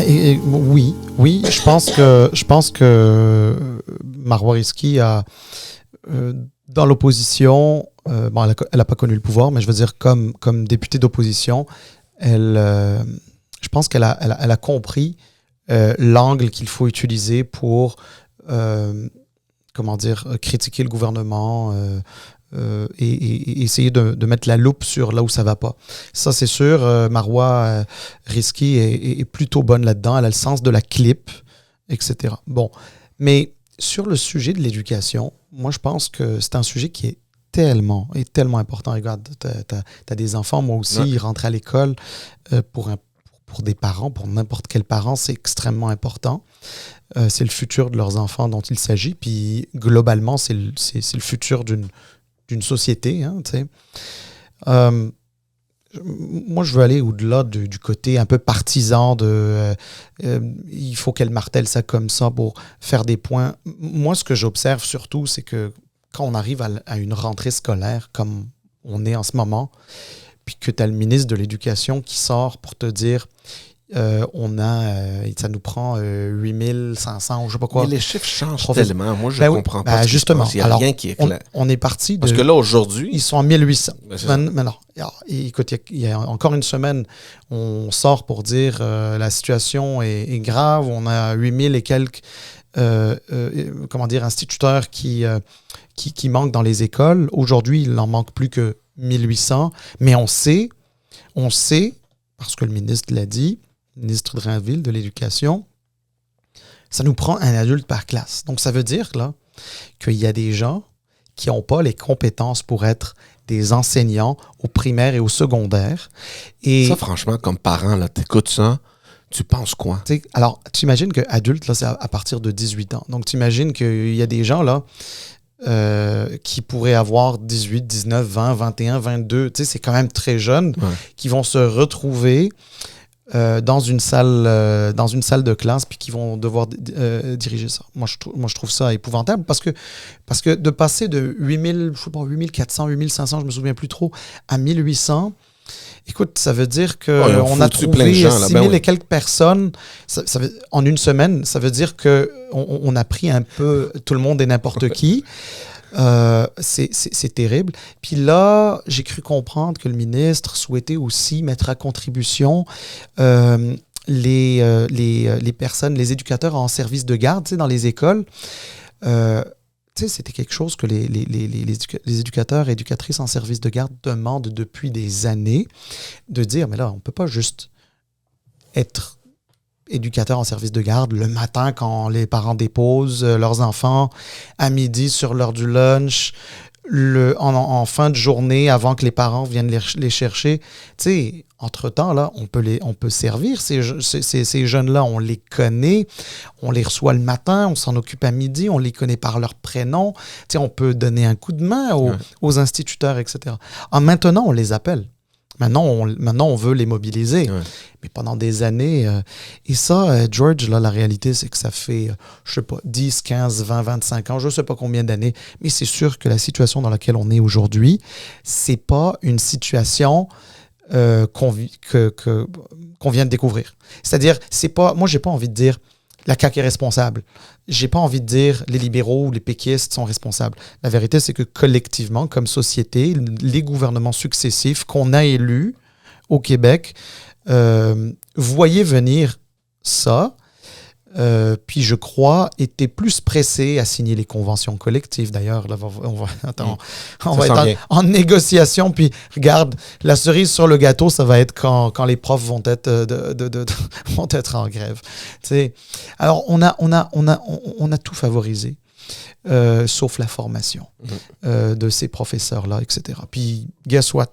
Oui, je pense que Marois Risky a dans l'opposition, elle a pas connu le pouvoir, mais je veux dire comme députée d'opposition, je pense qu'elle a compris l'angle qu'il faut utiliser pour critiquer le gouvernement et essayer de mettre la loupe sur là où ça va pas. Ça, c'est sûr, Marois Risky est plutôt bonne là-dedans. Elle a le sens de la clip, etc. Bon, mais sur le sujet de l'éducation, moi, je pense que c'est un sujet qui est tellement important. Regarde, t'as des enfants, moi aussi, ils rentrent à l'école pour des parents, pour n'importe quel parent, c'est extrêmement important. C'est le futur de leurs enfants dont il s'agit. Puis, globalement, c'est le futur d'une société. Hein, tu sais. Moi, je veux aller au-delà du côté un peu partisan de il faut qu'elle martèle ça comme ça pour faire des points. Moi, ce que j'observe surtout, c'est que quand on arrive à une rentrée scolaire comme on est en ce moment, puis que tu as le ministre de l'Éducation qui sort pour te dire ça nous prend 8500 ou je sais pas quoi. Mais les chiffres changent tellement. Moi, je ne comprends pas. Justement. Il n'y a rien qui est clair. On est parti de... Parce que là, aujourd'hui... Ils sont à 1800. Alors, écoute, il y a encore une semaine, on sort pour dire la situation est grave. On a 8000 et quelques instituteurs qui manquent dans les écoles. Aujourd'hui, il n'en manque plus que 1800. Mais on sait, parce que le ministre l'a dit, le ministre Drainville de l'Éducation, ça nous prend un adulte par classe. Donc, ça veut dire là qu'il y a des gens qui n'ont pas les compétences pour être des enseignants au primaire et au secondaire. Et ça, franchement, comme parent, tu écoutes ça, tu penses quoi? Alors, tu imagines qu'adulte, là, c'est à partir de 18 ans. Donc, tu imagines qu'il y a des gens là qui pourraient avoir 18, 19, 20, 21, 22, c'est quand même très jeune, qui vont se retrouver dans une salle de classe puis qui vont devoir diriger ça. Moi, je trouve ça épouvantable parce que de passer de 8400, 8500, je me souviens plus trop, à 1800, écoute, ça veut dire qu'on a trouvé 6000 et quelques personnes en une semaine. Ça veut dire qu'on a pris un peu tout le monde et n'importe qui. C'est terrible. Puis là, j'ai cru comprendre que le ministre souhaitait aussi mettre à contribution les personnes, les éducateurs en service de garde dans les écoles. C'était quelque chose que les éducateurs et éducatrices en service de garde demandent depuis des années, de dire, mais là, on ne peut pas juste être éducateur en service de garde le matin quand les parents déposent leurs enfants, à midi sur l'heure du lunch, en fin de journée avant que les parents viennent les chercher. Entre-temps, là, on peut servir ces jeunes-là, on les connaît, on les reçoit le matin, on s'en occupe à midi, on les connaît par leur prénom. On peut donner un coup de main aux instituteurs, etc. Maintenant, on les appelle. Maintenant, on veut les mobiliser. Ouais. Mais pendant des années... et ça, George, là, la réalité, c'est que ça fait, 10, 15, 20, 25 ans, je ne sais pas combien d'années, mais c'est sûr que la situation dans laquelle on est aujourd'hui, c'est pas une situation qu'on vient de découvrir. C'est-à-dire, moi, j'ai pas envie de dire la CAQ est responsable. J'ai pas envie de dire les libéraux ou les péquistes sont responsables. La vérité, c'est que collectivement, comme société, les gouvernements successifs qu'on a élus au Québec voyaient venir ça, puis je crois étaient plus pressés à signer les conventions collectives. D'ailleurs, là, on va être en négociation, puis regarde, la cerise sur le gâteau, ça va être quand les profs vont être vont être en grève. T'sais. Alors, on a tout favorisé, sauf la formation de ces professeurs-là, etc. Puis, guess what?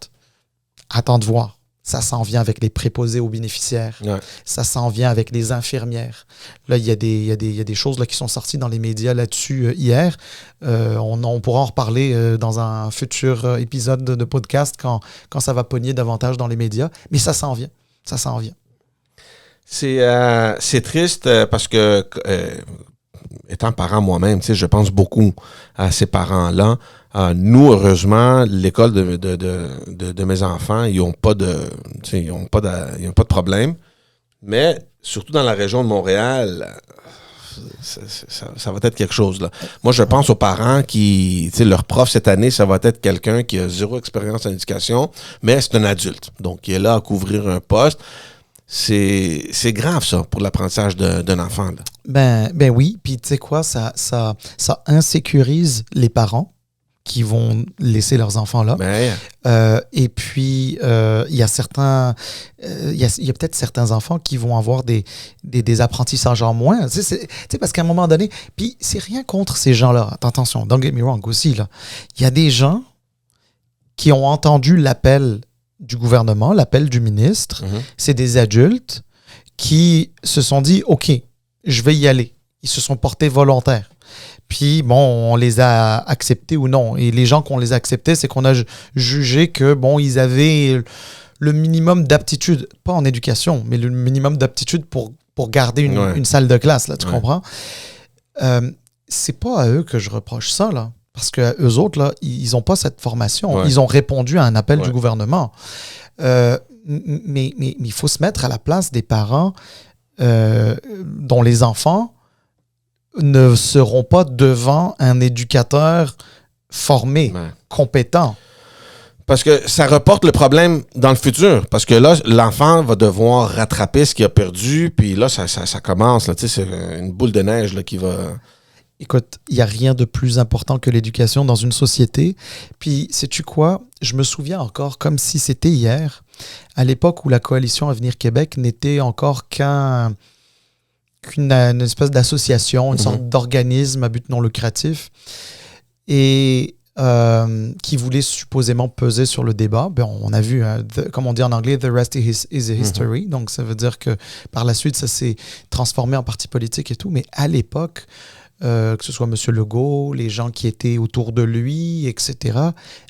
Attends de voir. Ça s'en vient avec les préposés aux bénéficiaires. Ouais. Ça s'en vient avec les infirmières. Là, il y a des choses là, qui sont sorties dans les médias là-dessus hier. On pourra en reparler dans un futur épisode de podcast quand ça va pogner davantage dans les médias. Mais ça s'en vient. Ça s'en vient. C'est triste parce que, étant parent moi-même, je pense beaucoup à ces parents-là. Nous, heureusement, l'école de mes enfants, ils n'ont pas de problème. Mais surtout dans la région de Montréal, ça va être quelque chose, là. Moi, je pense aux parents qui, tu sais, leur prof cette année, ça va être quelqu'un qui a 0 expérience en éducation, mais c'est un adulte. Donc, il est là à couvrir un poste. C'est grave, ça, pour l'apprentissage d'un enfant, là. Ben oui, puis tu sais quoi, ça insécurise les parents qui vont laisser leurs enfants là. Et puis, il y a peut-être certains enfants qui vont avoir des apprentissages en moins. Tu sais, parce qu'à un moment donné, puis c'est rien contre ces gens-là. Attention, don't get me wrong aussi, là. Il y a des gens qui ont entendu l'appel du gouvernement, l'appel du ministre. C'est des adultes qui se sont dit, OK, je vais y aller. Ils se sont portés volontaires. Puis, bon, on les a acceptés ou non. Et les gens qu'on les a acceptés, c'est qu'on a jugé que, bon, ils avaient le minimum d'aptitude, pas en éducation, mais le minimum d'aptitude pour garder une salle de classe, là, tu comprends? C'est pas à eux que je reproche ça, là. Parce qu'eux autres, là, ils n'ont pas cette formation. Ils ont répondu à un appel du gouvernement. Mais il faut se mettre à la place des parents dont les enfants ne seront pas devant un éducateur formé, compétent. Parce que ça reporte le problème dans le futur. Parce que là, l'enfant va devoir rattraper ce qu'il a perdu, puis là, ça commence. Là, c'est une boule de neige là, qui va... Écoute, il n'y a rien de plus important que l'éducation dans une société. Puis, sais-tu quoi? Je me souviens encore, comme si c'était hier, à l'époque où la Coalition Avenir Québec n'était encore qu'une espèce d'association, une sorte d'organisme à but non lucratif, et qui voulait supposément peser sur le débat. Ben, on a vu, comme on dit en anglais, « the rest is a history ». Donc, ça veut dire que par la suite, ça s'est transformé en parti politique et tout. Mais à l'époque, que ce soit M. Legault, les gens qui étaient autour de lui, etc.,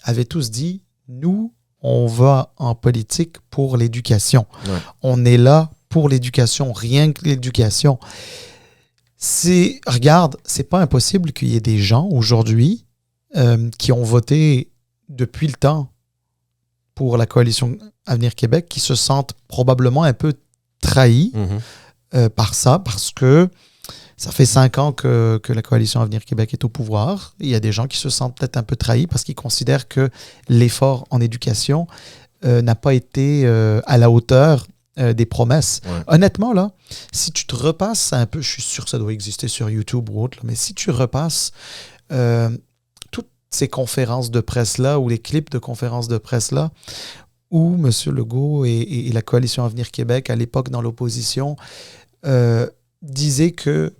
avaient tous dit « nous, on va en politique pour l'éducation. On est là pour l'éducation, rien que l'éducation. » Regarde, c'est pas impossible qu'il y ait des gens aujourd'hui qui ont voté depuis le temps pour la Coalition Avenir Québec qui se sentent probablement un peu trahis par ça, parce que ça fait 5 ans que la Coalition Avenir Québec est au pouvoir. Il y a des gens qui se sentent peut-être un peu trahis parce qu'ils considèrent que l'effort en éducation n'a pas été à la hauteur des promesses. Honnêtement, là, si tu te repasses un peu, je suis sûr que ça doit exister sur YouTube ou autre, là, mais si tu repasses toutes ces conférences de presse-là ou les clips de conférences de presse-là, où M. Legault et la Coalition Avenir Québec, à l'époque dans l'opposition, disaient que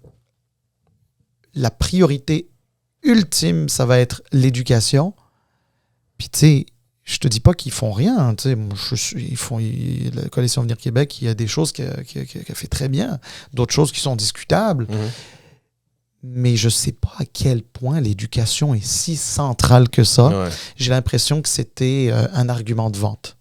la priorité ultime, ça va être l'éducation. Puis, tu sais, je te dis pas qu'ils font rien. Tu sais, la Coalition Avenir Québec, il y a des choses qu'elle fait très bien, d'autres choses qui sont discutables. Mais je sais pas à quel point l'éducation est si centrale que ça. J'ai l'impression que c'était un argument de vente.